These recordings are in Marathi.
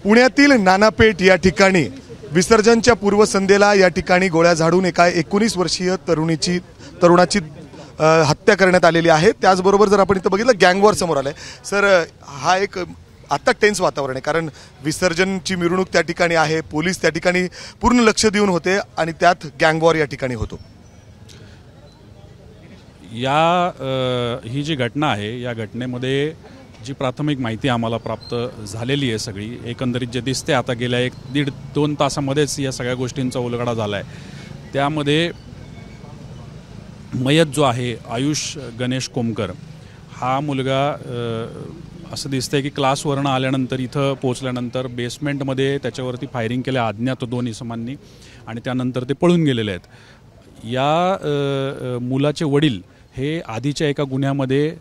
पुण्यातील नानापेठ या ठिकाणी विसर्जनच्या पूर्वसंध्येला या ठिकाणी गोळ्या झाडून एका 19 वर्षीय तरुणाची हत्या करण्यात आलेली आहे। त्याचबरोबर जर आपण इथं बघितलं गँगवॉर समोर आलंय। सर हा एक आता टेन्स वातावरण आहे, कारण विसर्जनची मिरवणूक त्या ठिकाणी आहे, पोलीस त्या ठिकाणी पूर्ण लक्ष देऊन होते आणि त्यात गँगवॉर या ठिकाणी होतो। ही जी घटना आहे या घटनेमध्ये जी प्राथमिक माहिती आम्हाला प्राप्त झालेली आहे सगळी एकंदरीत जे दिसते आता गेल्या 1-1.5-2 तासामध्येच या सगळ्या गोष्टींचा उलगडा झाला आहे। त्यामध्ये मयत जो आहे आयुष गणेश कोमकर हा मुलगा असं दिसतंय की क्लासवरनं आल्यानंतर इथं पोहोचल्यानंतर बेसमेंटमध्ये त्याच्यावरती फायरिंग केल्या अज्ञात 2 इसमांनी आणि त्यानंतर ते पळून गेलेले आहेत। या मुलाचे वडील हे आधीच्या एका गुन्ह्यामध्ये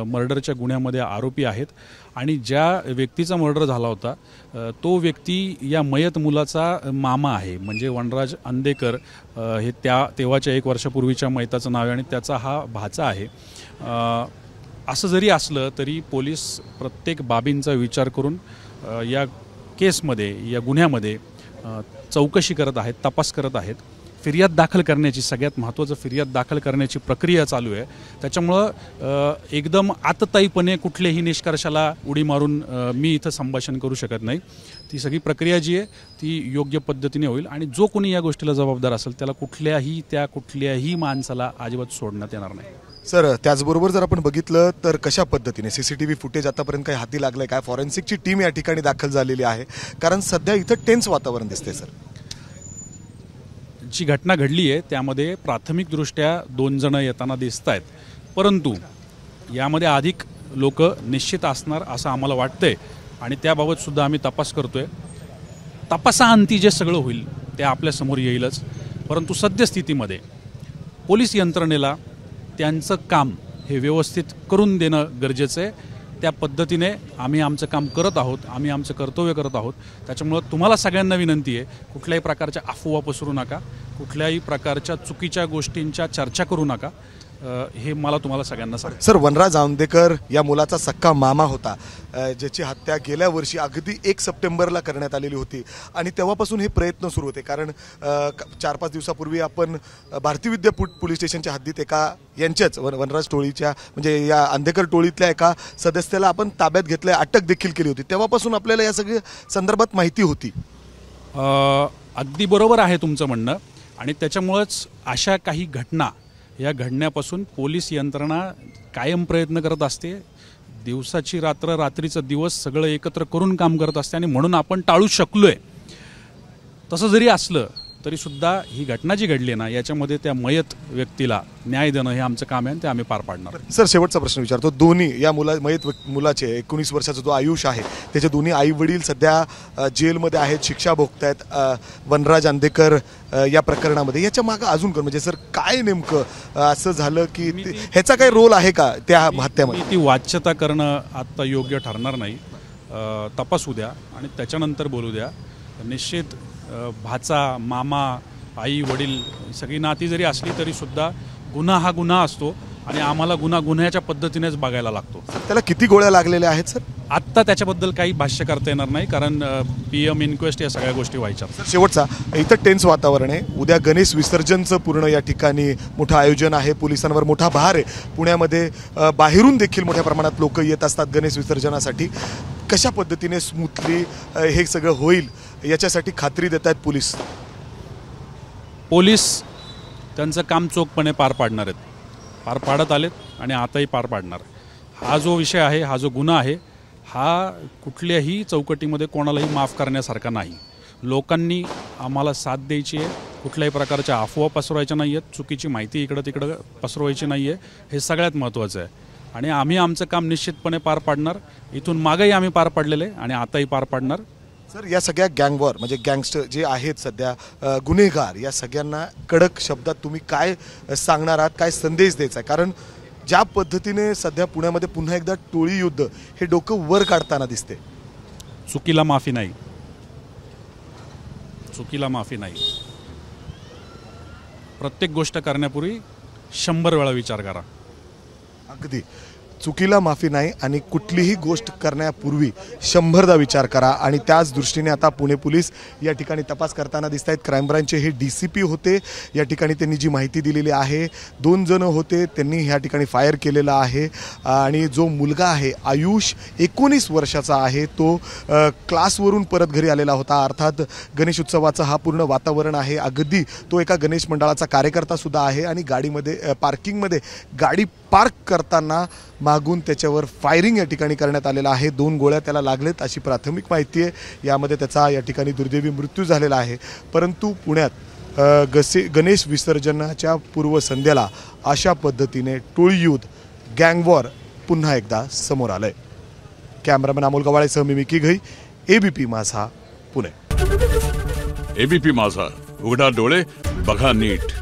मर्डरच्या गुन्ह्यामध्ये आरोपी आहेत आणि ज्या व्यक्तीचा मर्डर झाला होता तो व्यक्ती या मयत मुलाचा मामा आहे, म्हणजे वनराज अंदेकर हे तेव्हाच्या 1 वर्षापूर्वीच्या मयताचं नाव आहे आणि त्याचा हा भाचा आहे। असं जरी असलं तरी पोलीस प्रत्येक बाबींचा विचार करून या केसमध्ये या गुन्ह्यामध्ये चौकशी करत आहेत, तपास करत आहेत। फिर्याद दाखल करण्याची सगळ्यात महत्त्वाचं फिर्याद दाखल करण्याची प्रक्रिया चालू आहे। त्याच्यामुळं एकदम आतताईपणे कुठल्याही निष्कर्षाला उडी मारून मी इथं संभाषण करू शकत नाही। ती सगळी प्रक्रिया जी आहे ती योग्य पद्धतीने होईल आणि जो कोणी या गोष्टीला जबाबदार असेल त्याला कुठल्याही माणसाला अजिबात सोडण्यात येणार नाही। सर त्याचबरोबर जर आपण बघितलं तर कशा पद्धतीने सीसीटीव्ही फुटेज आतापर्यंत काही हाती लागलंय काय, फॉरेन्सिकची टीम या ठिकाणी दाखल झालेली आहे, कारण सध्या इथं टेन्स वातावरण दिसते। सर जी घटना घडली आहे त्यामध्ये प्राथमिकदृष्ट्या 2 जण येताना दिसत आहेत, परंतु यामध्ये अधिक लोक निश्चित असणार असं आम्हाला वाटतंय आणि त्याबाबत सुद्धा आम्ही तपास करतोय। तपासाअंती जे सगळं होईल ते आपल्यासमोर येईलच, परंतु सद्यस्थितीमध्ये पोलीस यंत्रणेला त्यांचं काम हे व्यवस्थित करून देणं गरजेचं आहे। त्या पद्धतीने आम्ही आमचं काम करत आहोत, आम्ही आमचं कर्तव्य करत आहोत। त्याच्यामुळं तुम्हाला सगळ्यांना विनंती आहे, कुठल्याही प्रकारच्या अफवा पसरू नका, कुठल्याही प्रकारच्या चुकीच्या गोष्टींच्या चर्चा करू नका, हे मला तुम्हाला सगळ्यांना सांग। सर वनराज अंदेकर या मुलाचा सक्का मामा होता, ज्याची हत्या गेल्या वर्षी अगदी 1 सप्टेंबरला करण्यात आलेली होती आणि तेव्हापासून हे प्रयत्न सुरू होते, कारण 4-5 दिवसापूर्वी आपण भारतीय विद्यापीठ पोलीस स्टेशनच्या हद्दीत यांच्याच वनराज टोळीच्या म्हणजे या अंदेकर टोळीतल्या एका सदस्याला आपण ताब्यात घेतलंय, अटक देखील केली होती। तेव्हापासून आपल्याला या सगळ्या संदर्भात माहिती होती। अगदी बरोबर आहे तुमचं म्हणणं आणि त्याच्यामुळेच अशा काही घटना या घडण्यापासून पोलीस यंत्रणा कायम प्रयत्न करत असते, दिवसाची रात्र रात्रीचं दिवस सगळं एकत्र करून काम करत असते आणि म्हणून आपण टाळू शकलोय। तसं जरी असलं तरी सुद्धा ही घटना जी घडली ना याच्यामध्ये त्या मयत व्यक्तीला न्याय देणं हे आमचं काम आहे आणि ते आम्ही पार पाडणार। सर शेवटचा प्रश्न विचारतो, दोन्ही या मयत मुलाचे 19 वर्षाचा जो आयुष आहे त्याचे दोन्ही आई वडील सध्या जेलमध्ये आहेत, शिक्षा भोगतायत वनराज अंदेकर या प्रकरणामध्ये, याच्या मागे अजून म्हणजे सर काय नेमकं असं झालं की ह्याचा काही रोल आहे का त्या हत्यामध्ये? ती वाच्यता करणं आता योग्य ठरणार नाही, तपासू द्या आणि त्याच्यानंतर बोलू द्या। निश्चित भाचा मामा आई वडील सगळी नाती जरी असली तरी सुद्धा गुन्हा हा गुन्हा असतो आणि आम्हाला गुन्ह्याच्या पद्धतीनेच बघायला लागतो। त्याला किती गोळ्या लागलेल्या आहेत सर? आत्ता त्याच्याबद्दल काही भाष्य करता येणार नाही, कारण PM इन्क्वेस्ट या सगळ्या गोष्टी व्हायच्या। शेवटचा इथं टेन्स वातावरण आहे, उद्या गणेश विसर्जनचं पूर्ण या ठिकाणी मोठं आयोजन आहे, पोलिसांवर मोठा भार आहे, पुण्यामध्ये बाहेरून देखील मोठ्या प्रमाणात लोक येत असतात गणेश विसर्जनासाठी। कशा पद्धतीने स्मूथली हे सगळं होईल याच्यासाठी खात्री देत आहेत पोलीस त्यांचं काम चोखपणे पार पाडणार आहेत, पार पाडत आलेत आणि आताही पार पाडणार। हा जो विषय आहे, हा जो गुन्हा आहे, हा कुठल्याही चौकटीमध्ये कोणालाही माफ करण्यासारखा नाही। लोकांनी आम्हाला साथ द्यायची आहे, कुठल्याही प्रकारच्या अफवा पसरवायच्या नाही आहेत, चुकीची माहिती इकडं तिकडं पसरवायची नाही आहे, हे सगळ्यात महत्त्वाचं आहे आणि आम्ही आमचं काम निश्चितपणे पार पाडणार। इथून मागेही आम्ही पार पाडलेले आणि आताही पार पाडणार। सर या सगळ्या गँगवॉर म्हणजे गँगस्टर जे आहेत सध्या गुन्हेगार, या सगळ्यांना कडक शब्दात तुम्ही काय सांगणार आहात, काय संदेश द्यायचा आहे? कारण ज्या पद्धतीने सध्या पुण्यामध्ये पुन्हा एकदा टोळी युद्ध हे डोकं वर काढताना दिसते। चुकीला माफी नाही, चुकीला माफी नाही। प्रत्येक गोष्ट करण्यापूर्वी 100 वेळा विचार करा। अगदी चुकीला माफी नाही आणि कुठलीही गोष्ट करण्यापूर्वी 100दा विचार करा आणि त्याच दृष्टीने आता पुणे पोलीस या ठिकाणी तपास करताना दिसत आहेत. क्राईम ब्रांचचे हे DCP होते, या ठिकाणी त्यांनी जी माहिती दिलेली आहे 2 जण होते, त्यांनी ह्या ठिकाणी फायर केलेलं आहे आणि जो मुलगा आहे आयुष 19 वर्षाचा आहे, तो क्लासवरून परत घरी आलेला होता. अर्थात गणेश उत्सवाचं हा पूर्ण वातावरण आहे, अगदी तो एका गणेश मंडळाचा कार्यकर्ता सुद्धा आहे आणि गाडीमध्ये पार्किंगमध्ये गाडी पार्क करताना मागून त्याच्यावर फायरिंग या ठिकाणी करण्यात आलेला आहे. 2 गोळ्या त्याला लागलेत अशी प्राथमिक माहिती आहे. यामध्ये त्याचा या ठिकाणी दुर्दैवी मृत्यू झालेला आहे. परंतु पुण्यात गणेश विसर्जनाच्या पूर्वसंध्येला अशा पद्धतीने टोळीयुद्ध गँगवॉर पुन्हा एकदा समोर आलंय. कॅमेरामॅन अमोल गवाळेसह मी मिकी घई, ABP माझा पुणे. ABP माझा, उघडा डोळे बघा नीट.